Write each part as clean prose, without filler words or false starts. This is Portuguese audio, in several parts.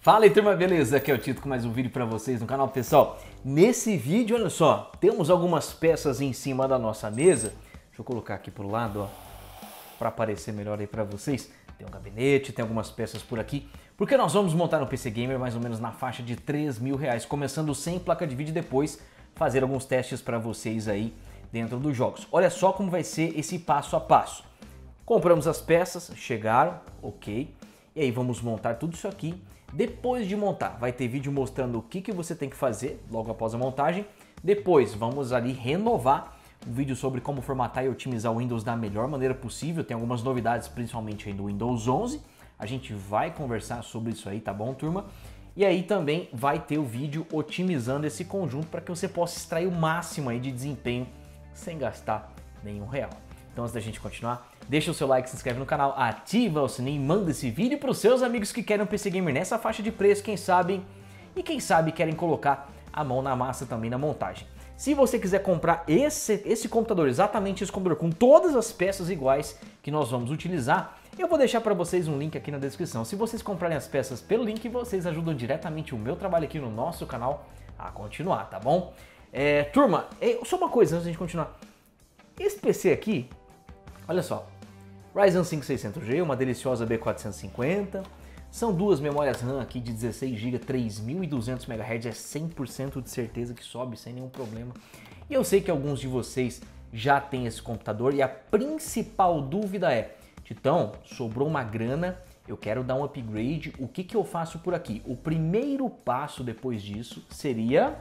Fala aí, turma, beleza? Aqui é o Tito com mais um vídeo pra vocês no canal. Pessoal, nesse vídeo, olha só, temos algumas peças em cima da nossa mesa. Deixa eu colocar aqui pro lado, ó, pra aparecer melhor aí pra vocês. Tem um gabinete, tem algumas peças por aqui, porque nós vamos montar um PC Gamer mais ou menos na faixa de R$3.000, começando sem placa de vídeo e depois fazer alguns testes pra vocês aí dentro dos jogos. Olha só como vai ser esse passo a passo. Compramos as peças, chegaram, ok, e aí vamos montar tudo isso aqui. Depois de montar, vai ter vídeo mostrando o que você tem que fazer logo após a montagem. Depois vamos ali renovar um vídeo sobre como formatar e otimizar o Windows da melhor maneira possível. Tem algumas novidades, principalmente aí do Windows 11. A gente vai conversar sobre isso aí, tá bom, turma? E aí também vai ter o vídeo otimizando esse conjunto para que você possa extrair o máximo aí de desempenho sem gastar nenhum real. Então, antes da gente continuar, deixa o seu like, se inscreve no canal, ativa o sininho e manda esse vídeo para os seus amigos que querem um PC Gamer nessa faixa de preço, quem sabe querem colocar a mão na massa também na montagem. Se você quiser comprar esse computador, exatamente esse computador, com todas as peças iguais que nós vamos utilizar, eu vou deixar para vocês um link aqui na descrição. Se vocês comprarem as peças pelo link, vocês ajudam diretamente o meu trabalho aqui no nosso canal a continuar, tá bom? Turma, só uma coisa antes de a gente continuar. Esse PC aqui, olha só, Ryzen 5 600G, uma deliciosa B450, são duas memórias RAM aqui de 16 GB, 3.200 MHz, é 100% de certeza que sobe sem nenhum problema. E eu sei que alguns de vocês já têm esse computador e a principal dúvida é, Titão, sobrou uma grana, eu quero dar um upgrade, o que eu faço por aqui? O primeiro passo depois disso seria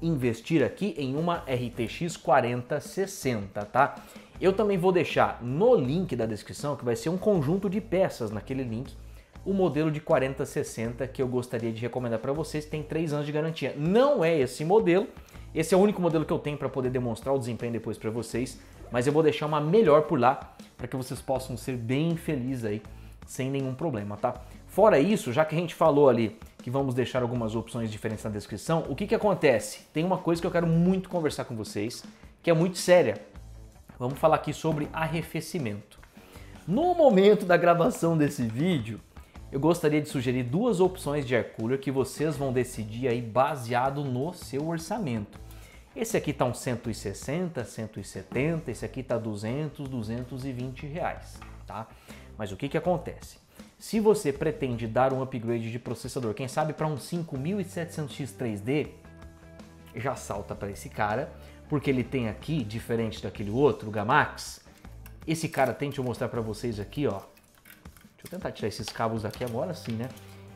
investir aqui em uma RTX 4060, tá? Eu também vou deixar no link da descrição, que vai ser um conjunto de peças naquele link, o modelo de 4060 que eu gostaria de recomendar para vocês, tem 3 anos de garantia. Não é esse modelo, esse é o único modelo que eu tenho para poder demonstrar o desempenho depois para vocês, mas eu vou deixar uma melhor por lá, para que vocês possam ser bem felizes aí, sem nenhum problema, tá? Fora isso, já que a gente falou ali que vamos deixar algumas opções diferentes na descrição, o que acontece? Tem uma coisa que eu quero muito conversar com vocês, que é muito séria. Vamos falar aqui sobre arrefecimento. No momento da gravação desse vídeo, eu gostaria de sugerir duas opções de air cooler que vocês vão decidir aí baseado no seu orçamento. Esse aqui tá uns 160, 170, esse aqui tá 200, 220 reais, tá? Mas o que acontece? Se você pretende dar um upgrade de processador, quem sabe para um 5700X 3D, já salta para esse cara, porque ele tem aqui, diferente daquele outro, o Gamax, esse cara tem, deixa eu mostrar para vocês aqui, ó. Deixa eu tentar tirar esses cabos aqui agora sim, né?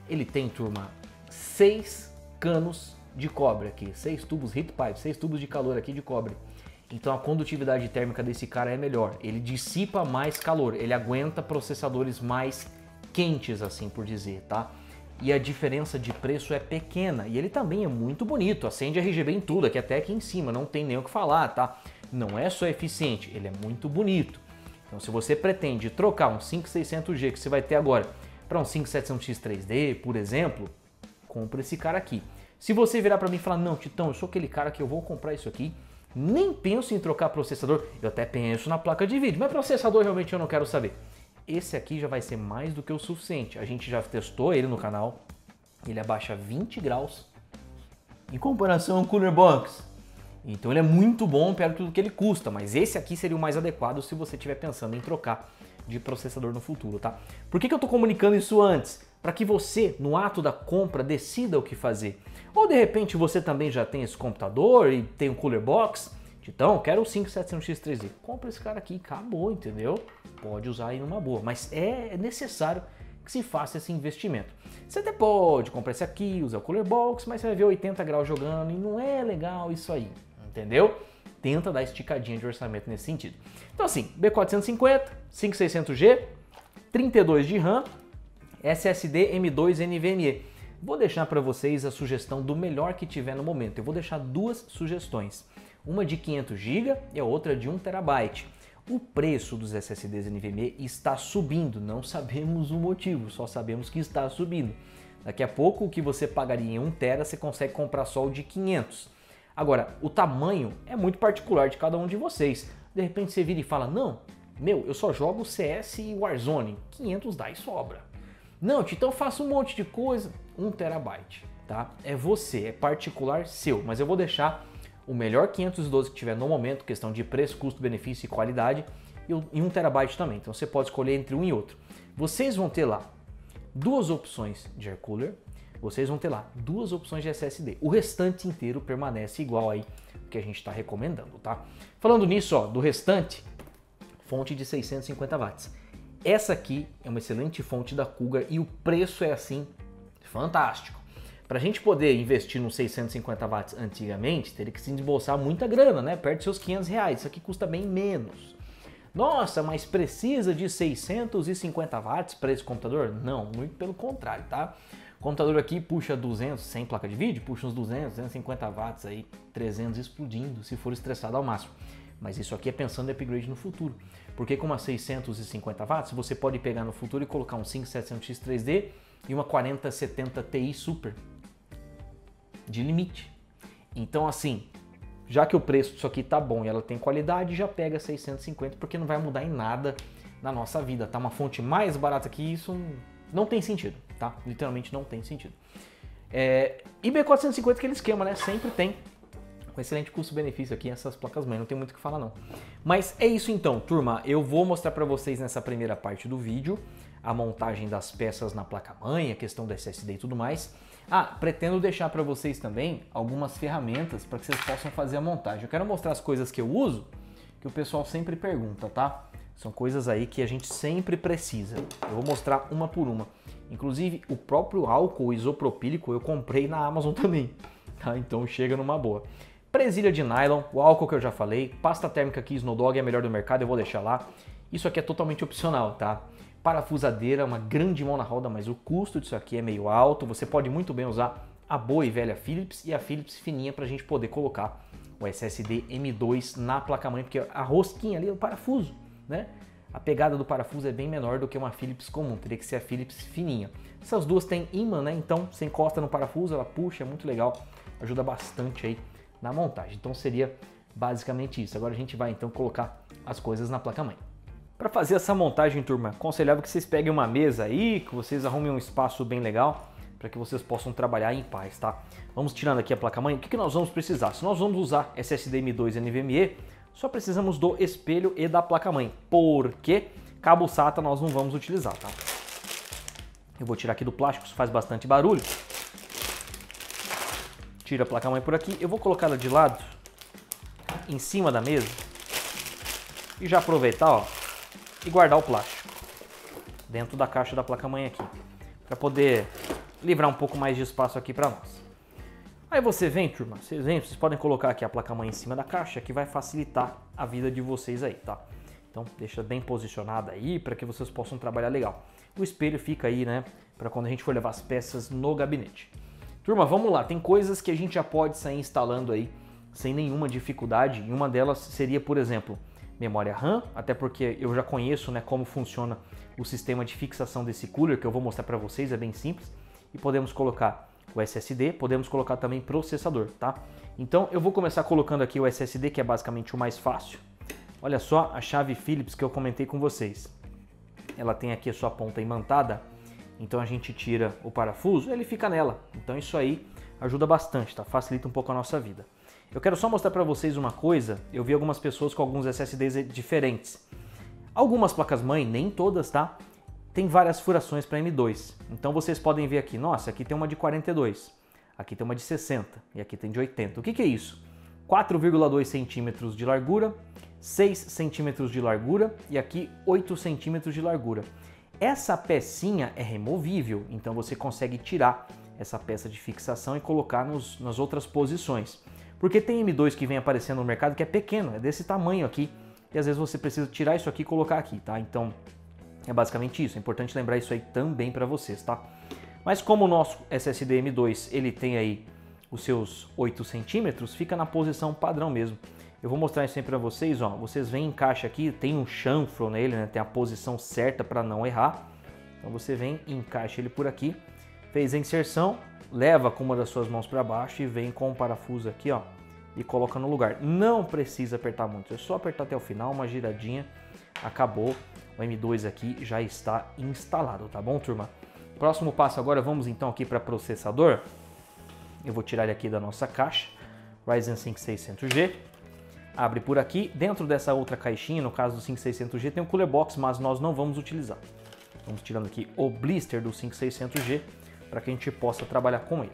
Ele tem, turma, 6 canos de cobre aqui, 6 tubos heat pipe, 6 tubos de calor aqui de cobre. Então a condutividade térmica desse cara é melhor, ele dissipa mais calor, ele aguenta processadores mais quentes, assim por dizer, tá? E a diferença de preço é pequena e ele também é muito bonito, acende RGB em tudo, aqui até aqui em cima, não tem nem o que falar, tá? Não é só eficiente, ele é muito bonito. Então se você pretende trocar um 5600G que você vai ter agora para um 5700X 3D, por exemplo, compra esse cara aqui. Se você virar para mim e falar, não, Titão, eu sou aquele cara que eu vou comprar isso aqui, nem penso em trocar processador, eu até penso na placa de vídeo, mas processador realmente eu não quero saber. Esse aqui já vai ser mais do que o suficiente. A gente já testou ele no canal. Ele abaixa 20 graus em comparação ao Cooler Box. Então ele é muito bom perto do que ele custa. Mas esse aqui seria o mais adequado se você estiver pensando em trocar de processador no futuro, tá? Por que eu estou comunicando isso antes? Para que você, no ato da compra, decida o que fazer. Ou de repente você também já tem esse computador e tem um Cooler Box. Então, quero o 5700X 3D. Compra esse cara aqui, acabou, entendeu? Pode usar aí numa boa, mas é necessário que se faça esse investimento. Você até pode comprar esse aqui, usar o Cooler Box, mas você vai ver 80 graus jogando e não é legal isso aí, entendeu? Tenta dar esticadinha de orçamento nesse sentido. Então assim, B450, 5600G, 32 de RAM, SSD M2 NVMe. Vou deixar para vocês a sugestão do melhor que tiver no momento. Eu vou deixar duas sugestões. Uma de 500 GB e a outra de 1 TB. O preço dos SSDs NVMe está subindo, não sabemos o motivo, só sabemos que está subindo. Daqui a pouco o que você pagaria em 1 TB você consegue comprar só o de 500. Agora, o tamanho é muito particular de cada um de vocês. De repente você vira e fala, não, eu só jogo CS e Warzone, 500 dá e sobra. Não, Tito, eu faço um monte de coisa. 1 terabyte, tá? É você, é particular seu, mas eu vou deixar o melhor 512 que tiver no momento, questão de preço, custo, benefício e qualidade, e 1 terabyte também. Então você pode escolher entre um e outro. Vocês vão ter lá 2 opções de air cooler, vocês vão ter lá 2 opções de SSD. O restante inteiro permanece igual aí que a gente está recomendando, tá? Falando nisso, ó, do restante, fonte de 650 watts. Essa aqui é uma excelente fonte da Cougar e o preço é assim fantástico. Para a gente poder investir nos 650 watts antigamente, teria que se desembolsar muita grana, né? Perto dos seus 500 reais. Isso aqui custa bem menos. Nossa, mas precisa de 650 watts para esse computador? Não, muito pelo contrário, tá? O computador aqui puxa 200, sem placa de vídeo, puxa uns 200, 250 watts aí, 300 explodindo, se for estressado ao máximo. Mas isso aqui é pensando em upgrade no futuro. Porque com uma 650 watts, você pode pegar no futuro e colocar um 5700X 3D e uma 4070 Ti Super de limite. Então assim, já que o preço disso aqui tá bom e ela tem qualidade, já pega 650 porque não vai mudar em nada na nossa vida, tá? Uma fonte mais barata que isso não tem sentido, tá? Literalmente não tem sentido. E B450 aquele esquema, né? Sempre tem com excelente custo-benefício aqui essas placas-mãe, não tem muito o que falar não. Mas é isso então, turma, eu vou mostrar para vocês nessa primeira parte do vídeo a montagem das peças na placa-mãe, a questão do SSD e tudo mais. Pretendo deixar para vocês também algumas ferramentas para que vocês possam fazer a montagem. Eu quero mostrar as coisas que eu uso, que o pessoal sempre pergunta, tá? São coisas aí que a gente sempre precisa. Eu vou mostrar uma por uma. Inclusive, o próprio álcool isopropílico eu comprei na Amazon também, tá? Então chega numa boa. Presilha de nylon, o álcool que eu já falei, pasta térmica aqui, Snowdog é a melhor do mercado, eu vou deixar lá. Isso aqui é totalmente opcional, tá? Parafusadeira, uma grande mão na roda, mas o custo disso aqui é meio alto. Você pode muito bem usar a boa e velha Philips e a Philips fininha para a gente poder colocar o SSD M2 na placa-mãe, porque a rosquinha ali é o parafuso, né? A pegada do parafuso é bem menor do que uma Philips comum, teria que ser a Philips fininha. Essas duas têm ímã, né? Então você encosta no parafuso, ela puxa, é muito legal, ajuda bastante aí na montagem. Então seria basicamente isso. Agora a gente vai então colocar as coisas na placa-mãe. Para fazer essa montagem, turma, aconselhável que vocês peguem uma mesa aí, que vocês arrumem um espaço bem legal, para que vocês possam trabalhar em paz, tá? Vamos tirando aqui a placa-mãe. O que nós vamos precisar? Se nós vamos usar SSD M2 NVMe, só precisamos do espelho e da placa-mãe, porque cabo SATA nós não vamos utilizar, tá? Eu vou tirar aqui do plástico, isso faz bastante barulho. Tira a placa-mãe por aqui. Eu vou colocar ela de lado, em cima da mesa, e já aproveitar, ó, e guardar o plástico dentro da caixa da placa-mãe aqui, para poder livrar um pouco mais de espaço aqui para nós. Aí você vem, turma, vocês podem colocar aqui a placa-mãe em cima da caixa, que vai facilitar a vida de vocês aí, tá? Então deixa bem posicionada aí, para que vocês possam trabalhar legal. O espelho fica aí, né, para quando a gente for levar as peças no gabinete. Turma, vamos lá, tem coisas que a gente já pode sair instalando aí sem nenhuma dificuldade, e uma delas seria, por exemplo, memória RAM, até porque eu já conheço, né, como funciona o sistema de fixação desse cooler, que eu vou mostrar para vocês, é bem simples. E podemos colocar o SSD, podemos colocar também processador, tá? Então eu vou começar colocando aqui o SSD, que é basicamente o mais fácil. Olha só a chave Phillips que eu comentei com vocês. Ela tem aqui a sua ponta imantada, então a gente tira o parafuso, ele fica nela. Então isso aí ajuda bastante, tá? Facilita um pouco a nossa vida. Eu quero só mostrar para vocês uma coisa. Eu vi algumas pessoas com alguns SSDs diferentes. Algumas placas-mãe, nem todas, tá? Tem várias furações para M2. Então vocês podem ver aqui, nossa, aqui tem uma de 42, aqui tem uma de 60 e aqui tem de 80. O que é isso? 4,2 centímetros de largura, 6 centímetros de largura e aqui 8 centímetros de largura. Essa pecinha é removível, então você consegue tirar essa peça de fixação e colocar nas outras posições. Porque tem M2 que vem aparecendo no mercado que é pequeno, é desse tamanho aqui, e às vezes você precisa tirar isso aqui e colocar aqui, tá? Então é basicamente isso, é importante lembrar isso aí também para vocês, tá? Mas como o nosso SSD M2 ele tem aí os seus 8 centímetros, fica na posição padrão mesmo. Eu vou mostrar isso aí para vocês, ó. Vocês veem em caixa aqui, tem um chanfro nele, né? Tem a posição certa para não errar. Então você vem e encaixa ele por aqui, fez a inserção, leva com uma das suas mãos para baixo e vem com o parafuso aqui, ó, e coloca no lugar. Não precisa apertar muito, é só apertar até o final, uma giradinha, acabou. O M2 aqui já está instalado, tá bom, turma? Próximo passo agora, vamos então aqui para processador. Eu vou tirar ele aqui da nossa caixa, Ryzen 5 600G. Abre por aqui, dentro dessa outra caixinha, no caso do 5600G, tem um cooler box, mas nós não vamos utilizar. Vamos tirando aqui o blister do 5600G para que a gente possa trabalhar com ele.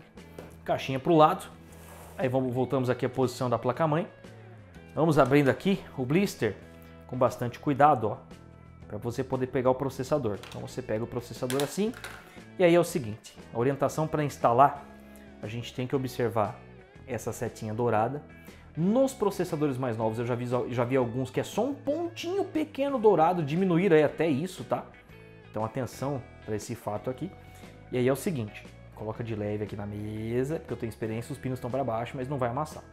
Caixinha para o lado, aí voltamos aqui à posição da placa-mãe. Vamos abrindo aqui o blister com bastante cuidado, ó, para você poder pegar o processador. Então você pega o processador assim, e aí é o seguinte, a orientação para instalar, a gente tem que observar essa setinha dourada. Nos processadores mais novos eu já vi alguns que é só um pontinho pequeno dourado, diminuir aí até isso, tá? Então atenção para esse fato aqui. E aí é o seguinte, coloca de leve aqui na mesa, porque eu tenho experiência, os pinos estão para baixo, mas não vai amassar.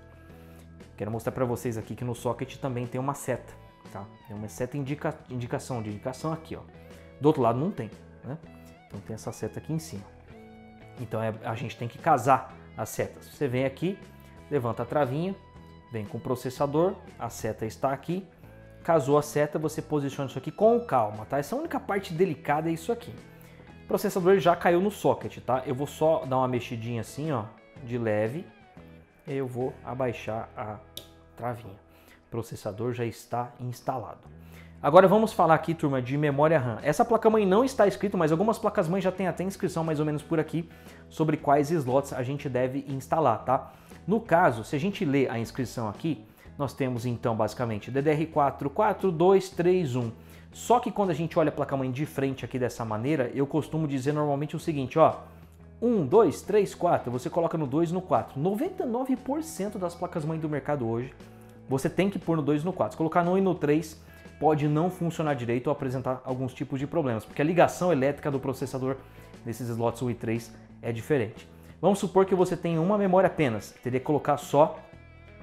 Quero mostrar para vocês aqui que no socket também tem uma seta, tá? Tem uma seta indicação aqui, ó. Do outro lado não tem, né? Então tem essa seta aqui em cima. Então a gente tem que casar as setas. Você vem aqui, levanta a travinha, vem com o processador, a seta está aqui, casou a seta, você posiciona isso aqui com calma, tá? Essa única parte delicada é isso aqui. O processador já caiu no socket, tá? Eu vou só dar uma mexidinha assim, ó, de leve, e eu vou abaixar a travinha. O processador já está instalado. Agora vamos falar aqui, turma, de memória RAM. Essa placa-mãe não está escrito, mas algumas placas-mães já tem até inscrição mais ou menos por aqui sobre quais slots a gente deve instalar, tá? No caso, se a gente ler a inscrição aqui, nós temos então basicamente DDR4 4231. Só que quando a gente olha a placa-mãe de frente aqui dessa maneira, eu costumo dizer normalmente o seguinte, ó, 1, 2, 3, 4, você coloca no 2 e no 4. 99% das placas-mãe do mercado hoje, você tem que pôr no 2 e no 4. Se colocar no 1 e no 3, pode não funcionar direito ou apresentar alguns tipos de problemas, porque a ligação elétrica do processador desses slots 1 e 3 é diferente. Vamos supor que você tenha uma memória apenas, teria que colocar só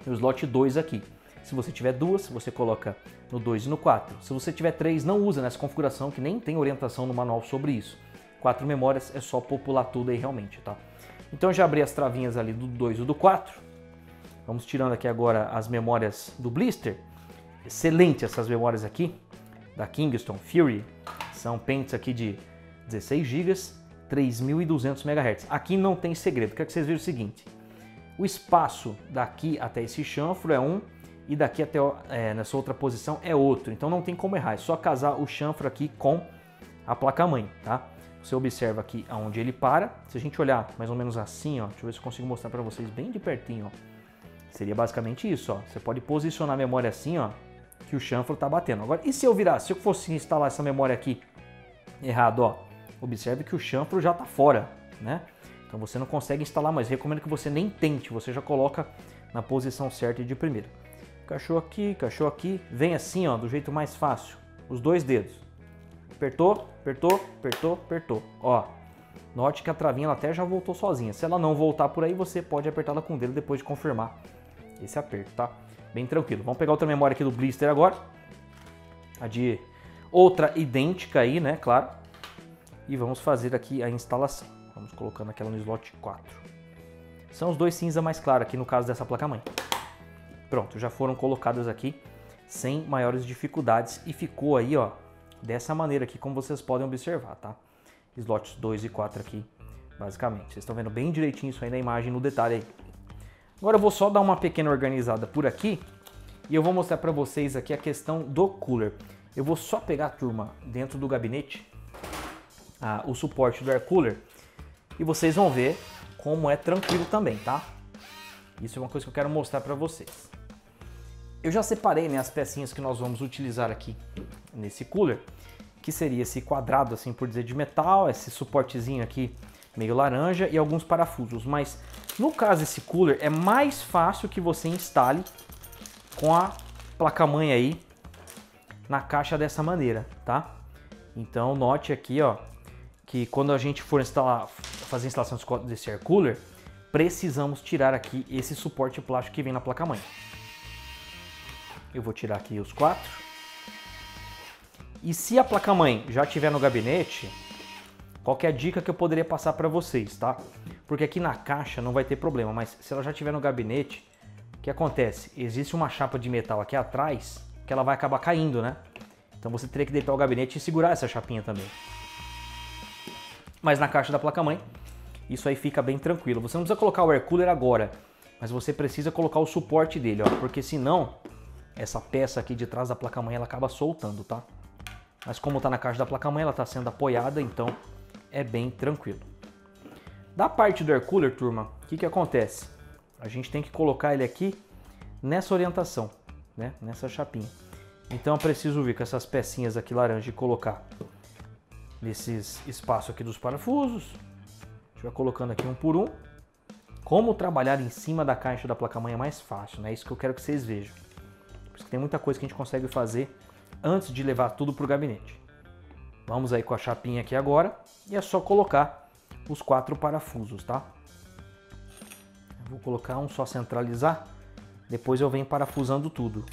no slot 2 aqui. Se você tiver duas, você coloca no 2 e no 4. Se você tiver 3, não usa nessa configuração, que nem tem orientação no manual sobre isso. 4 memórias é só popular tudo aí realmente, tá? Então eu já abri as travinhas ali do 2 e do 4. Vamos tirando aqui agora as memórias do blister. Excelente essas memórias aqui, da Kingston Fury. São pentes aqui de 16 GB, 3.200 MHz. Aqui não tem segredo, quero que vocês vejam o seguinte. O espaço daqui até esse chanfro é um, e daqui até nessa outra posição é outro. Então não tem como errar, é só casar o chanfro aqui com a placa-mãe, tá? Você observa aqui aonde ele para. Se a gente olhar mais ou menos assim, ó, deixa eu ver se eu consigo mostrar para vocês bem de pertinho, ó. Seria basicamente isso, ó. Você pode posicionar a memória assim, ó, que o chanfro tá batendo. Agora, e se eu virar, se eu fosse instalar essa memória aqui errado, ó, observe que o chanfro já tá fora, né? Então você não consegue instalar mais. Recomendo que você nem tente, você já coloca na posição certa de primeira. Encaixou aqui, vem assim, ó, do jeito mais fácil. Os dois dedos. Apertou, apertou, apertou, apertou. Ó, note que a travinha ela até já voltou sozinha. Se ela não voltar por aí, você pode apertá-la com o dedo depois de confirmar esse aperto, tá? Bem tranquilo. Vamos pegar outra memória aqui do blister agora. A de outra idêntica aí, né, claro. E vamos fazer aqui a instalação. Vamos colocando aquela no slot 4. São os dois cinza mais claros aqui no caso dessa placa-mãe. Pronto, já foram colocadas aqui sem maiores dificuldades e ficou aí, ó, dessa maneira aqui, como vocês podem observar, tá? Slots 2 e 4 aqui, basicamente. Vocês estão vendo bem direitinho isso aí na imagem, no detalhe aí. Agora eu vou só dar uma pequena organizada por aqui e eu vou mostrar para vocês aqui a questão do cooler. Eu vou só pegar, turma, dentro do gabinete, o suporte do air cooler e vocês vão ver como é tranquilo também, tá? Isso é uma coisa que eu quero mostrar para vocês. Eu já separei, né, as pecinhas que nós vamos utilizar aqui nesse cooler, que seria esse quadrado, assim por dizer, de metal, esse suportezinho aqui meio laranja e alguns parafusos. Mas no caso desse cooler é mais fácil que você instale com a placa-mãe aí na caixa dessa maneira, tá? Então note aqui, ó, que quando a gente for fazer a instalação desse air cooler, precisamos tirar aqui esse suporte plástico que vem na placa-mãe. Eu vou tirar aqui os 4. E se a placa-mãe já estiver no gabinete, qual que é a dica que eu poderia passar para vocês, tá? Porque aqui na caixa não vai ter problema, mas se ela já estiver no gabinete, o que acontece? Existe uma chapa de metal aqui atrás que ela vai acabar caindo, né? Então você teria que deitar o gabinete e segurar essa chapinha também. Mas na caixa da placa-mãe, isso aí fica bem tranquilo. Você não precisa colocar o air cooler agora, mas você precisa colocar o suporte dele, ó, porque senão essa peça aqui de trás da placa-mãe ela acaba soltando, tá? Mas como tá na caixa da placa-mãe, ela tá sendo apoiada, então é bem tranquilo. Da parte do air cooler, turma, o que acontece? A gente tem que colocar ele aqui nessa orientação, né? Nessa chapinha. Então eu preciso vir com essas pecinhas aqui laranja e colocar nesses espaços aqui dos parafusos. A gente vai colocando aqui um por um. Como trabalhar em cima da caixa da placa-mãe é mais fácil, né? Isso que eu quero que vocês vejam. Por isso que tem muita coisa que a gente consegue fazer antes de levar tudo para o gabinete. Vamos aí com a chapinha aqui agora e é só colocar os 4 parafusos, tá? Eu vou colocar um só centralizar, depois eu venho parafusando tudo.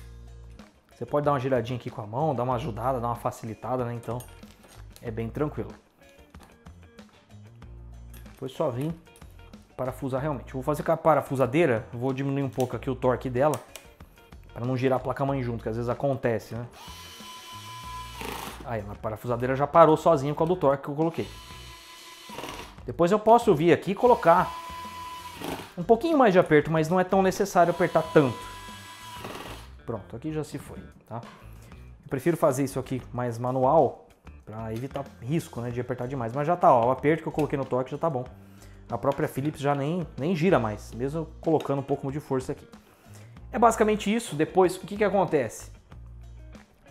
Você pode dar uma giradinha aqui com a mão, dar uma ajudada, dar uma facilitada, né? Então é bem tranquilo. Depois só vim parafusar realmente. Eu vou fazer com a parafusadeira, vou diminuir um pouco aqui o torque dela, para não girar a placa-mãe junto, que às vezes acontece, né? Aí, a parafusadeira já parou sozinha com a do torque que eu coloquei. Depois eu posso vir aqui e colocar um pouquinho mais de aperto, mas não é tão necessário apertar tanto. Pronto, aqui já se foi, tá? Eu prefiro fazer isso aqui mais manual, para evitar risco, né, de apertar demais. Mas já tá, ó, o aperto que eu coloquei no torque já tá bom. A própria Philips já nem gira mais, mesmo colocando um pouco de força aqui. É basicamente isso. Depois, o que acontece?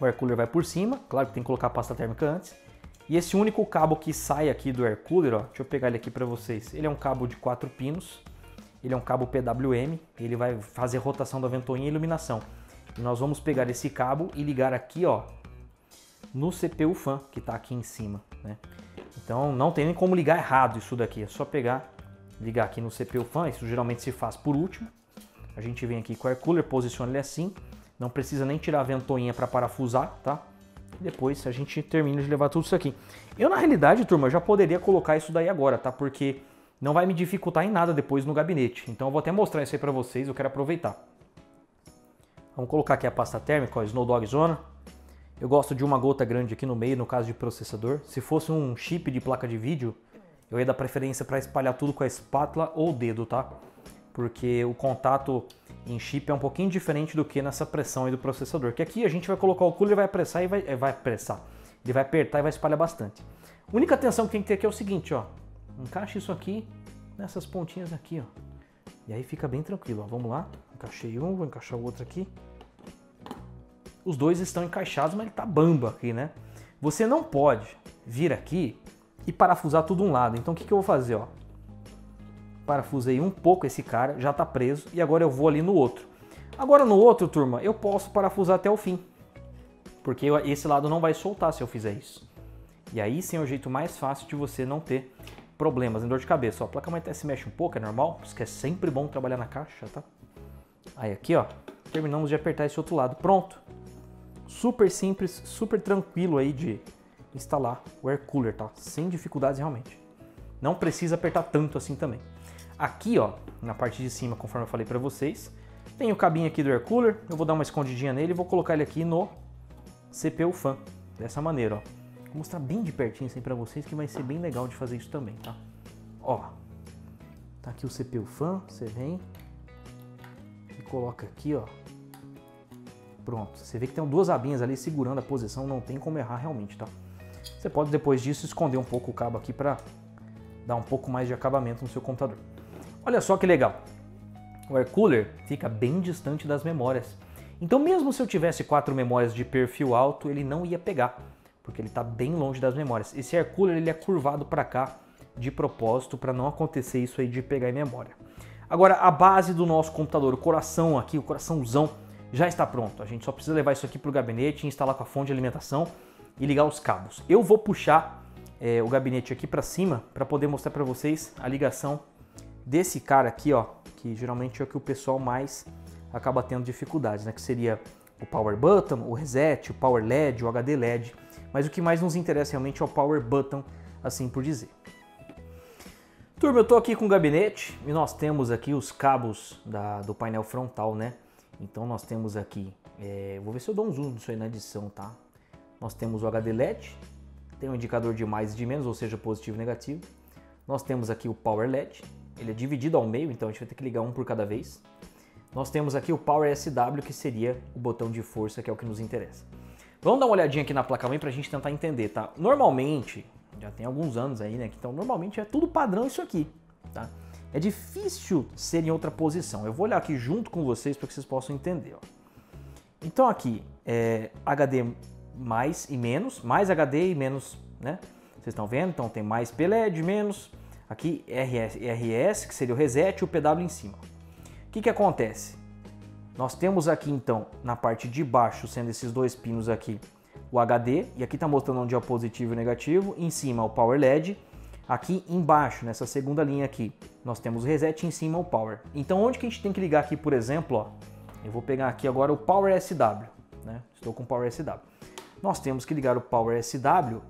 O air cooler vai por cima, claro que tem que colocar a pasta térmica antes. E esse único cabo que sai aqui do air cooler, ó, deixa eu pegar ele aqui para vocês. Ele é um cabo de 4 pinos, ele é um cabo PWM, ele vai fazer rotação da ventoinha e iluminação. E nós vamos pegar esse cabo e ligar aqui, ó, no CPU fan que está aqui em cima, né? Então não tem nem como ligar errado isso daqui, é só pegar, ligar aqui no CPU fan, isso geralmente se faz por último. A gente vem aqui com o air cooler, posiciona ele assim, não precisa nem tirar a ventoinha para parafusar, tá? E depois a gente termina de levar tudo isso aqui. Eu na realidade, turma, eu já poderia colocar isso daí agora, tá? Porque não vai me dificultar em nada depois no gabinete. Então eu vou até mostrar isso aí para vocês, eu quero aproveitar. Vamos colocar aqui a pasta térmica, ó, Snow Dog Zona. Eu gosto de uma gota grande aqui no meio, no caso de processador. Se fosse um chip de placa de vídeo, eu ia dar preferência para espalhar tudo com a espátula ou o dedo, tá? Porque o contato em chip é um pouquinho diferente do que nessa pressão aí do processador. Que aqui a gente vai colocar o cooler, vai pressar e vai pressar. Ele vai apertar e vai espalhar bastante. A única atenção que tem que ter aqui é o seguinte, ó. Encaixa isso aqui nessas pontinhas aqui, ó. E aí fica bem tranquilo, ó. Vamos lá. Encaixei um, vou encaixar o outro aqui. Os dois estão encaixados, mas ele tá bamba aqui, né? Você não pode vir aqui e parafusar tudo um lado. Então o que eu vou fazer, ó? Parafusei um pouco esse cara, já tá preso, e agora eu vou ali no outro. Agora no outro, turma, eu posso parafusar até o fim, porque esse lado não vai soltar se eu fizer isso. E aí sim é o jeito mais fácil de você não ter problemas, nem dor de cabeça. Ó, a placa-mãe até se mexe um pouco, é normal, por isso que é sempre bom trabalhar na caixa, tá? Aí aqui, ó, terminamos de apertar esse outro lado. Pronto! Super simples, super tranquilo aí de instalar o air cooler, tá? Sem dificuldades realmente. Não precisa apertar tanto assim também. Aqui, ó, na parte de cima, conforme eu falei para vocês, tem o cabinho aqui do air cooler. Eu vou dar uma escondidinha nele e vou colocar ele aqui no CPU fan, dessa maneira, ó. Vou mostrar bem de pertinho assim para vocês, que vai ser bem legal de fazer isso também, tá? Ó, tá aqui o CPU fan, você vem e coloca aqui, ó. Pronto, você vê que tem duas abinhas ali segurando a posição, não tem como errar realmente, tá? Você pode depois disso esconder um pouco o cabo aqui para dar um pouco mais de acabamento no seu computador. Olha só que legal, o air cooler fica bem distante das memórias. Então mesmo se eu tivesse 4 memórias de perfil alto, ele não ia pegar, porque ele está bem longe das memórias. Esse air cooler ele é curvado para cá de propósito para não acontecer isso aí de pegar em memória. Agora a base do nosso computador, o coração aqui, o coraçãozão, já está pronto. A gente só precisa levar isso aqui para o gabinete, instalar com a fonte de alimentação e ligar os cabos. Eu vou puxar o gabinete aqui para cima para poder mostrar para vocês a ligação desse cara aqui, ó, que geralmente é o que o pessoal mais acaba tendo dificuldades, né? Que seria o Power Button, o Reset, o Power LED, o HD LED. Mas o que mais nos interessa realmente é o Power Button, assim por dizer. Turma, eu tô aqui com o gabinete e nós temos aqui os cabos do painel frontal, né? Então nós temos aqui, vou ver se eu dou um zoom disso aí na edição, tá? Nós temos o HD LED, tem um indicador de mais e de menos, ou seja, positivo e negativo. Nós temos aqui o Power LED, ele é dividido ao meio, então a gente vai ter que ligar um por cada vez. Nós temos aqui o Power SW, que seria o botão de força, que é o que nos interessa. Vamos dar uma olhadinha aqui na placa-mãe para a gente tentar entender, tá? Normalmente, já tem alguns anos aí, né? Então, normalmente é tudo padrão isso aqui, tá? É difícil ser em outra posição. Eu vou olhar aqui junto com vocês para que vocês possam entender, ó. Então aqui é HD mais e menos, mais HD e menos, né? Vocês estão vendo? Então tem mais PLED, menos. Aqui RS, que seria o reset, e o PW em cima. O que acontece? Nós temos aqui então, na parte de baixo, sendo esses dois pinos aqui, o HD, e aqui está mostrando onde é o positivo e o negativo, em cima o Power LED, aqui embaixo, nessa segunda linha aqui, nós temos o reset e em cima o Power. Então onde que a gente tem que ligar aqui, por exemplo, ó, eu vou pegar aqui agora o Power SW, né? Estou com o Power SW. Nós temos que ligar o Power SW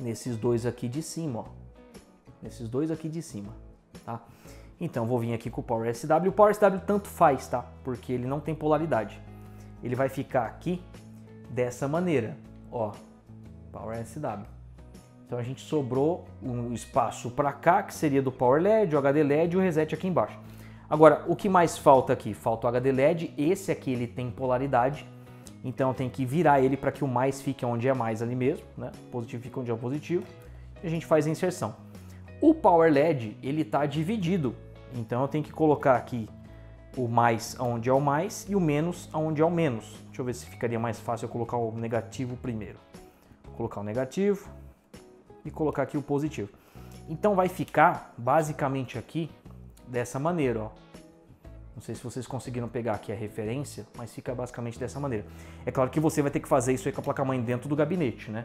nesses dois aqui de cima, ó. Nesses dois aqui de cima, tá? Então vou vir aqui com o Power SW. O Power SW tanto faz, tá? Porque ele não tem polaridade. Ele vai ficar aqui dessa maneira, ó, Power SW. Então a gente sobrou um espaço para cá, que seria do Power LED, o HD LED e o reset aqui embaixo. Agora, o que mais falta aqui? Falta o HD LED, esse aqui ele tem polaridade, então eu tenho que virar ele para que o mais fique onde é mais ali mesmo, né? O positivo fica onde é o positivo, e a gente faz a inserção. O Power LED, ele está dividido, então eu tenho que colocar aqui o mais onde é o mais e o menos onde é o menos. Deixa eu ver se ficaria mais fácil eu colocar o negativo primeiro. Vou colocar o negativo e colocar aqui o positivo. Então vai ficar basicamente aqui dessa maneira, ó. Não sei se vocês conseguiram pegar aqui a referência, mas fica basicamente dessa maneira. É claro que você vai ter que fazer isso aí com a placa-mãe dentro do gabinete, né?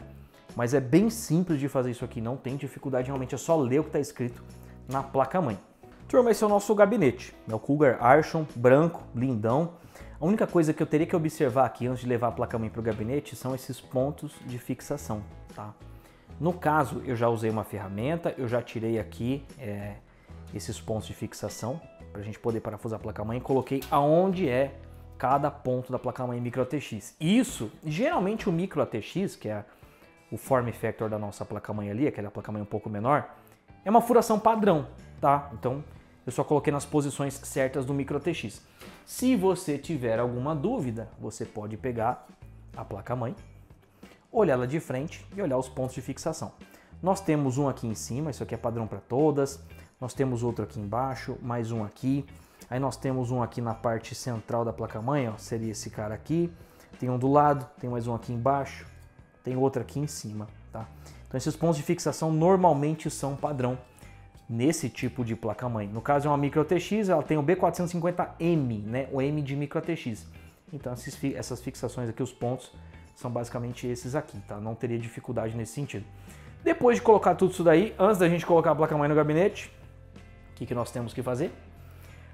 Mas é bem simples de fazer isso aqui, não tem dificuldade, realmente é só ler o que está escrito na placa-mãe. Turma, esse é o nosso gabinete, é o Cougar Archon, branco, lindão. A única coisa que eu teria que observar aqui antes de levar a placa-mãe para o gabinete são esses pontos de fixação, tá? No caso, eu já usei uma ferramenta, eu já tirei aqui esses pontos de fixação para a gente poder parafusar a placa-mãe e coloquei aonde é cada ponto da placa-mãe micro ATX. Isso, geralmente o micro ATX, que é o form factor da nossa placa-mãe ali, aquela placa-mãe um pouco menor, é uma furação padrão, tá? Então eu só coloquei nas posições certas do micro ATX. Se você tiver alguma dúvida, você pode pegar a placa-mãe, olhar ela de frente e olhar os pontos de fixação. Nós temos um aqui em cima, isso aqui é padrão para todas. Nós temos outro aqui embaixo, mais um aqui. Aí nós temos um aqui na parte central da placa-mãe, ó, seria esse cara aqui. Tem um do lado, tem mais um aqui embaixo, tem outro aqui em cima, tá? Então esses pontos de fixação normalmente são padrão nesse tipo de placa-mãe. No caso é uma micro ATX, ela tem o B450M, né? O M de micro ATX. Então essas fixações aqui, os pontos, são basicamente esses aqui, tá? Não teria dificuldade nesse sentido. Depois de colocar tudo isso daí, antes da gente colocar a placa-mãe no gabinete, o que nós temos que fazer?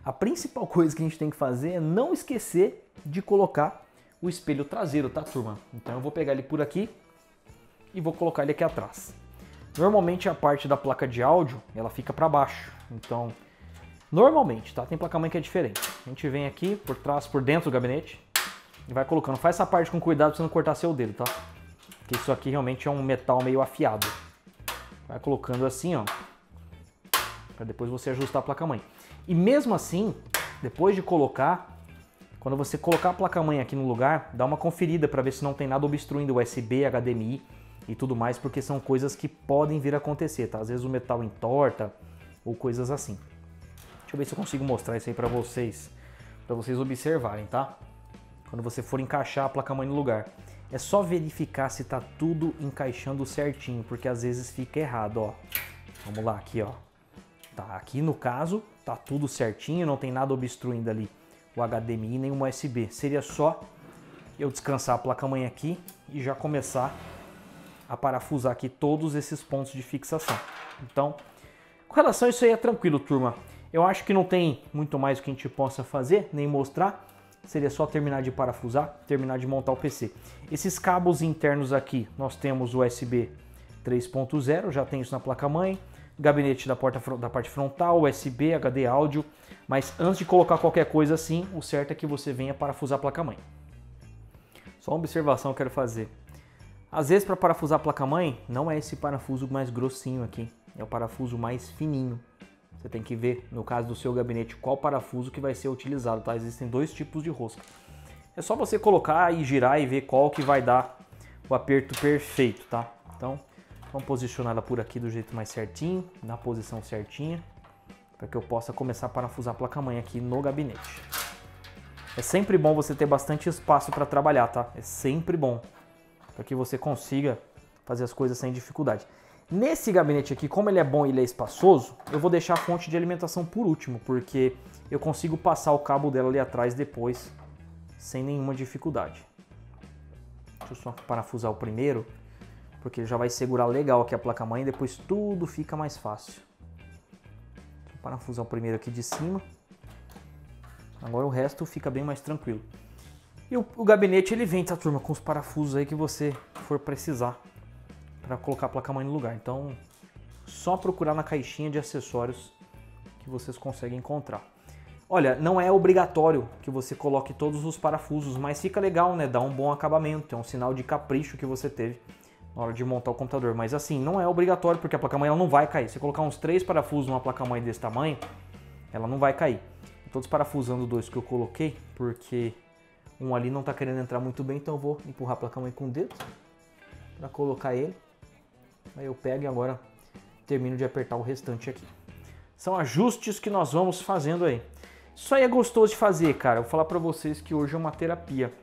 A principal coisa que a gente tem que fazer é não esquecer de colocar o espelho traseiro, tá, turma? Então eu vou pegar ele por aqui e vou colocar ele aqui atrás. Normalmente a parte da placa de áudio, ela fica para baixo. Então, normalmente, tá? Tem placa-mãe que é diferente. A gente vem aqui por trás, por dentro do gabinete e vai colocando. Faz essa parte com cuidado para você não cortar seu dedo, tá? Porque isso aqui realmente é um metal meio afiado. Vai colocando assim, ó, para depois você ajustar a placa-mãe. E mesmo assim, depois de colocar, quando você colocar a placa-mãe aqui no lugar, dá uma conferida para ver se não tem nada obstruindo USB, HDMI e tudo mais, porque são coisas que podem vir a acontecer, tá? Às vezes o metal entorta ou coisas assim. Deixa eu ver se eu consigo mostrar isso aí para vocês observarem, tá? Quando você for encaixar a placa-mãe no lugar, é só verificar se tá tudo encaixando certinho, porque às vezes fica errado, ó. Vamos lá, aqui, ó. Tá, aqui no caso, tá tudo certinho, não tem nada obstruindo ali o HDMI nem o USB. Seria só eu descansar a placa-mãe aqui e já começar a parafusar aqui todos esses pontos de fixação. Então, com relação a isso aí é tranquilo, turma. Eu acho que não tem muito mais o que a gente possa fazer, nem mostrar. Seria só terminar de parafusar, terminar de montar o PC. Esses cabos internos aqui, nós temos o USB 3.0, já tem isso na placa-mãe. Gabinete da parte frontal, USB, HD áudio. Mas antes de colocar qualquer coisa assim, o certo é que você venha parafusar a placa-mãe. Só uma observação eu quero fazer. Às vezes para parafusar a placa-mãe, não é esse parafuso mais grossinho aqui, é o parafuso mais fininho. Você tem que ver, no caso do seu gabinete, qual parafuso que vai ser utilizado, tá? Existem dois tipos de rosca. É só você colocar e girar e ver qual que vai dar o aperto perfeito, tá? Então, vamos posicionar ela por aqui do jeito mais certinho, na posição certinha, para que eu possa começar a parafusar a placa-mãe aqui no gabinete. É sempre bom você ter bastante espaço para trabalhar, tá? É sempre bom, para que você consiga fazer as coisas sem dificuldade. Nesse gabinete aqui, como ele é bom e ele é espaçoso, eu vou deixar a fonte de alimentação por último, porque eu consigo passar o cabo dela ali atrás depois, sem nenhuma dificuldade. Deixa eu só parafusar o primeiro, porque ele já vai segurar legal aqui a placa-mãe e depois tudo fica mais fácil. Vou parafusar o primeiro aqui de cima. Agora o resto fica bem mais tranquilo. E o gabinete ele vem, tá, turma, com os parafusos aí que você for precisar para colocar a placa-mãe no lugar. Então, só procurar na caixinha de acessórios que vocês conseguem encontrar. Olha, não é obrigatório que você coloque todos os parafusos, mas fica legal, né? Dá um bom acabamento, é um sinal de capricho que você teve na hora de montar o computador. Mas assim, não é obrigatório, porque a placa-mãe ela não vai cair. Se colocar uns 3 parafusos numa placa-mãe desse tamanho, ela não vai cair. Estou desparafusando dois que eu coloquei, porque um ali não está querendo entrar muito bem, então eu vou empurrar a placa-mãe com o dedo para colocar ele. Aí eu pego e agora termino de apertar o restante aqui. São ajustes que nós vamos fazendo aí. Isso aí é gostoso de fazer, cara. Eu vou falar para vocês que hoje é uma terapia.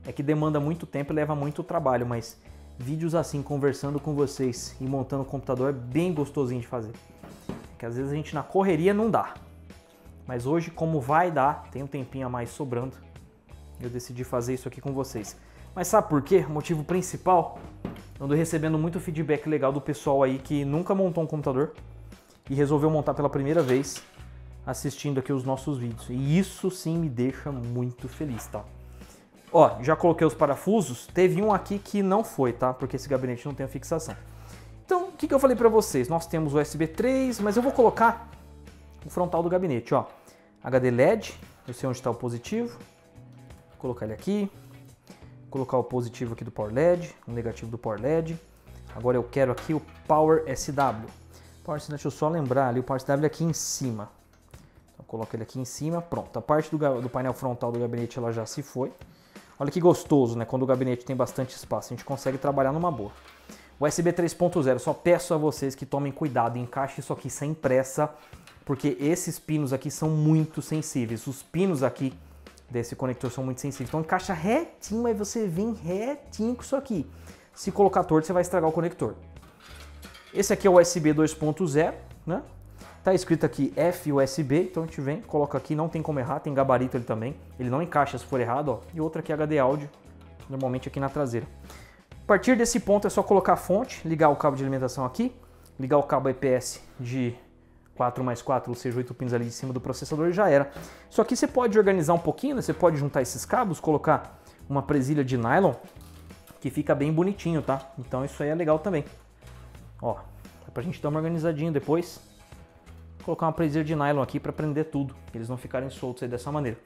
É que demanda muito tempo e leva muito trabalho, mas vídeos assim, conversando com vocês e montando o computador é bem gostosinho de fazer. Porque às vezes a gente na correria não dá. Mas hoje, como vai dar, tem um tempinho a mais sobrando, eu decidi fazer isso aqui com vocês. Mas sabe por quê? O motivo principal, eu ando recebendo muito feedback legal do pessoal aí que nunca montou um computador e resolveu montar pela primeira vez assistindo aqui os nossos vídeos. E isso sim me deixa muito feliz, tá? Ó, já coloquei os parafusos, teve um aqui que não foi, tá? Porque esse gabinete não tem a fixação. Então, o que eu falei pra vocês? Nós temos USB 3, mas eu vou colocar o frontal do gabinete, ó. HD LED, eu sei onde está o positivo. Vou colocar ele aqui. Colocar o positivo aqui do Power LED, o negativo do Power LED. Agora eu quero aqui o Power SW. Power SW, deixa eu só lembrar ali, o Power SW é aqui em cima. Então coloco ele aqui em cima, pronto. A parte do painel frontal do gabinete ela já se foi. Olha que gostoso, né? Quando o gabinete tem bastante espaço, a gente consegue trabalhar numa boa. USB 3.0, só peço a vocês que tomem cuidado, encaixe isso aqui sem pressa, porque esses pinos aqui são muito sensíveis. Os pinos aqui desse conector são muito sensíveis. Então encaixa retinho, aí você vem retinho com isso aqui. Se colocar torto, você vai estragar o conector. Esse aqui é o USB 2.0, né? Tá escrito aqui FUSB, então a gente vem, coloca aqui, não tem como errar, tem gabarito ele também. Ele não encaixa se for errado, ó. E outra aqui HD áudio, normalmente aqui na traseira. A partir desse ponto é só colocar a fonte, ligar o cabo de alimentação aqui, ligar o cabo IPS de 4x4, ou seja, 8 pinos ali de cima do processador e já era. Isso aqui você pode organizar um pouquinho, né? Você pode juntar esses cabos, colocar uma presilha de nylon, que fica bem bonitinho, tá? Então isso aí é legal também. Ó, é pra gente dar uma organizadinha depois. Colocar uma presilha de nylon aqui para prender tudo, eles não ficarem soltos aí dessa maneira.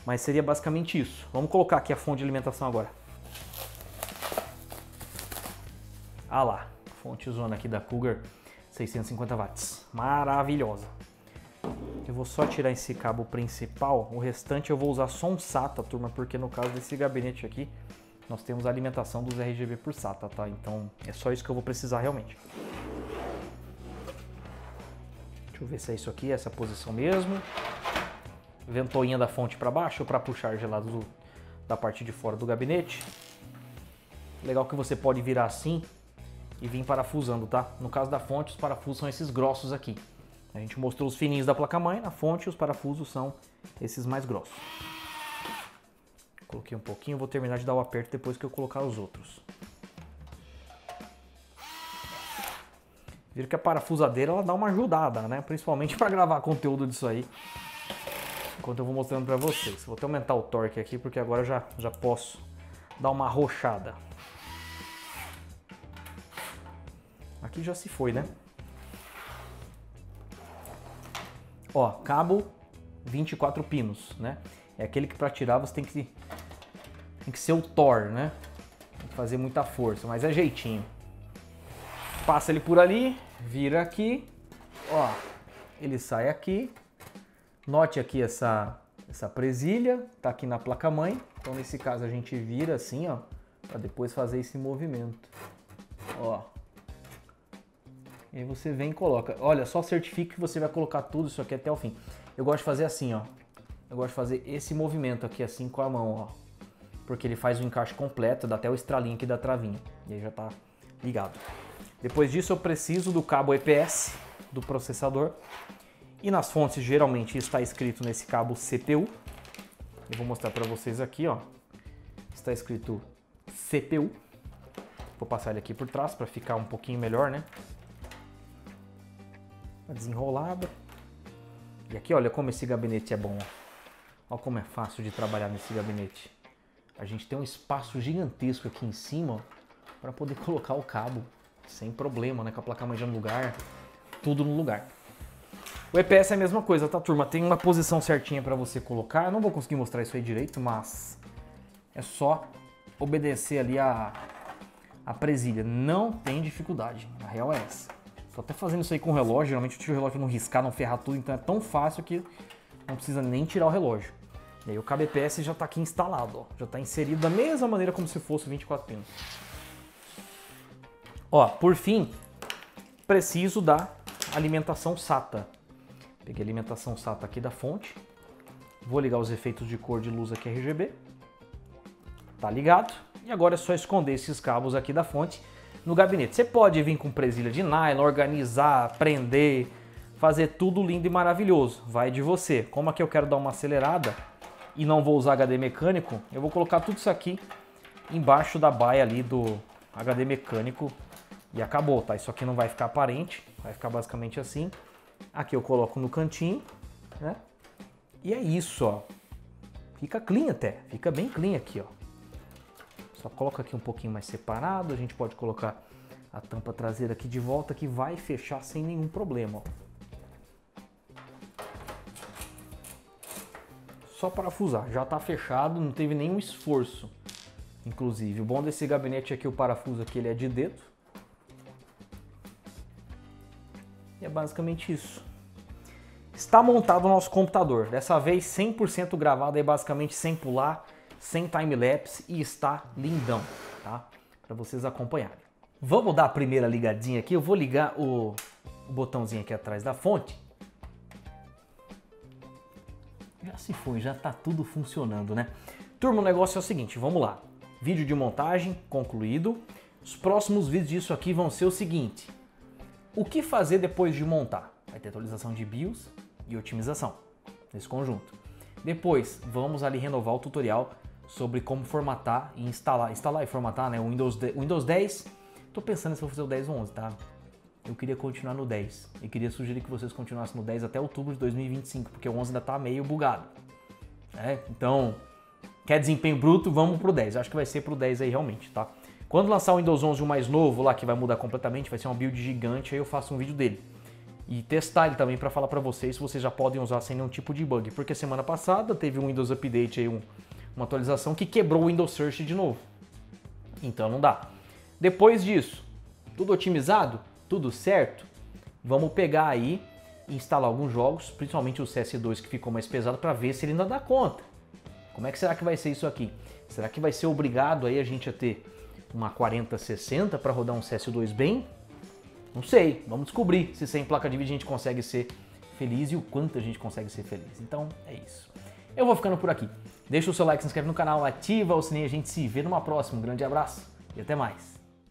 Mas seria basicamente isso. Vamos colocar aqui a fonte de alimentação agora. Ah lá, fonte zona aqui da Cougar 650 watts, maravilhosa. Eu vou só tirar esse cabo principal, o restante eu vou usar só um SATA, turma, porque no caso desse gabinete aqui, nós temos a alimentação dos RGB por SATA, tá? Então é só isso que eu vou precisar realmente. Deixa eu ver se é isso aqui, essa posição mesmo. Ventoinha da fonte para baixo para puxar gelado da parte de fora do gabinete. Legal que você pode virar assim e vir parafusando, tá? No caso da fonte, os parafusos são esses grossos aqui. A gente mostrou os fininhos da placa-mãe, na fonte os parafusos são esses mais grossos. Coloquei um pouquinho, vou terminar de dar o aperto depois que eu colocar os outros. Viram que a parafusadeira ela dá uma ajudada, né? Principalmente para gravar conteúdo disso aí. Enquanto eu vou mostrando para vocês. Vou até aumentar o torque aqui porque agora eu já posso dar uma arrochada. Aqui já se foi, né? Ó, cabo 24 pinos, né? É aquele que para tirar você tem que ser o Thor, né? fazer muita força, mas é jeitinho. Passa ele por ali, vira aqui, ó, ele sai aqui. Note aqui essa presilha, tá aqui na placa-mãe. Então nesse caso a gente vira assim, ó, para depois fazer esse movimento. Ó. E aí você vem e coloca. Olha, só certifique que você vai colocar tudo isso aqui até o fim. Eu gosto de fazer assim, ó. Eu gosto de fazer esse movimento aqui assim com a mão, ó. Porque ele faz o encaixe completo, dá até o estralinho aqui da travinha. E aí já tá ligado. Depois disso eu preciso do cabo EPS do processador. E nas fontes geralmente está escrito nesse cabo CPU. Eu vou mostrar para vocês aqui, ó. Está escrito CPU. Vou passar ele aqui por trás para ficar um pouquinho melhor, né? Uma desenrolada. E aqui, olha como esse gabinete é bom. Olha como é fácil de trabalhar nesse gabinete. A gente tem um espaço gigantesco aqui em cima para poder colocar o cabo sem problema, né? Com a placa-mãe já no lugar, tudo no lugar. O EPS é a mesma coisa, tá, turma? Tem uma posição certinha para você colocar. Eu não vou conseguir mostrar isso aí direito, mas é só obedecer ali a presilha. Não tem dificuldade. A real é essa. Tô até fazendo isso aí com o relógio. Geralmente eu tiro o relógio pra não riscar, não ferrar tudo. Então é tão fácil que não precisa nem tirar o relógio. E aí o cabo EPS já tá aqui instalado, ó. Já tá inserido da mesma maneira como se fosse 24 pinos. Ó, por fim, preciso da alimentação SATA. Peguei a alimentação SATA aqui da fonte. Vou ligar os efeitos de cor de luz aqui RGB. Tá ligado? E agora é só esconder esses cabos aqui da fonte no gabinete. Você pode vir com presilha de nylon, organizar, prender, fazer tudo lindo e maravilhoso. Vai de você. Como aqui eu quero dar uma acelerada e não vou usar HD mecânico, eu vou colocar tudo isso aqui embaixo da baia ali do HD mecânico e acabou, tá? Isso aqui não vai ficar aparente, vai ficar basicamente assim. Aqui eu coloco no cantinho, né? E é isso, ó. Fica clean até, fica bem clean aqui, ó. Só coloca aqui um pouquinho mais separado, a gente pode colocar a tampa traseira aqui de volta que vai fechar sem nenhum problema, ó. Só parafusar, já tá fechado, não teve nenhum esforço. Inclusive, o bom desse gabinete aqui, o parafuso aqui, ele é de dedo. E é basicamente isso. Está montado o nosso computador, dessa vez 100% gravado, aí basicamente sem pular, sem time-lapse e está lindão, tá? Para vocês acompanharem. Vamos dar a primeira ligadinha aqui, eu vou ligar o botãozinho aqui atrás da fonte. Já se foi, já tá tudo funcionando, né? Turma, o negócio é o seguinte, vamos lá. Vídeo de montagem concluído. Os próximos vídeos disso aqui vão ser o seguinte. O que fazer depois de montar? Vai ter atualização de BIOS e otimização nesse conjunto. Depois, vamos ali renovar o tutorial sobre como formatar e instalar e formatar, né, o Windows 10. Tô pensando se vou fazer o 10 ou 11, tá? Eu queria continuar no 10 e queria sugerir que vocês continuassem no 10 até outubro de 2025, porque o 11 ainda tá meio bugado. Então, quer desempenho bruto, vamos pro 10. Eu acho que vai ser pro 10 aí realmente, tá? Quando lançar o Windows 11, o mais novo lá, que vai mudar completamente, vai ser uma build gigante, aí eu faço um vídeo dele. E testar ele também para falar para vocês se vocês já podem usar sem nenhum tipo de bug. Porque semana passada teve um Windows Update aí, uma atualização que quebrou o Windows Search de novo. Então não dá. Depois disso, tudo otimizado? Tudo certo? Vamos pegar aí e instalar alguns jogos, principalmente o CS2 que ficou mais pesado, para ver se ele ainda dá conta. Como é que será que vai ser isso aqui? Será que vai ser obrigado aí a gente a ter uma 4060 para rodar um CS2 bem? Não sei, vamos descobrir se sem placa de vídeo a gente consegue ser feliz e o quanto a gente consegue ser feliz. Então é isso. Eu vou ficando por aqui. Deixa o seu like, se inscreve no canal, ativa o sininho, a gente se vê numa próxima. Um grande abraço e até mais.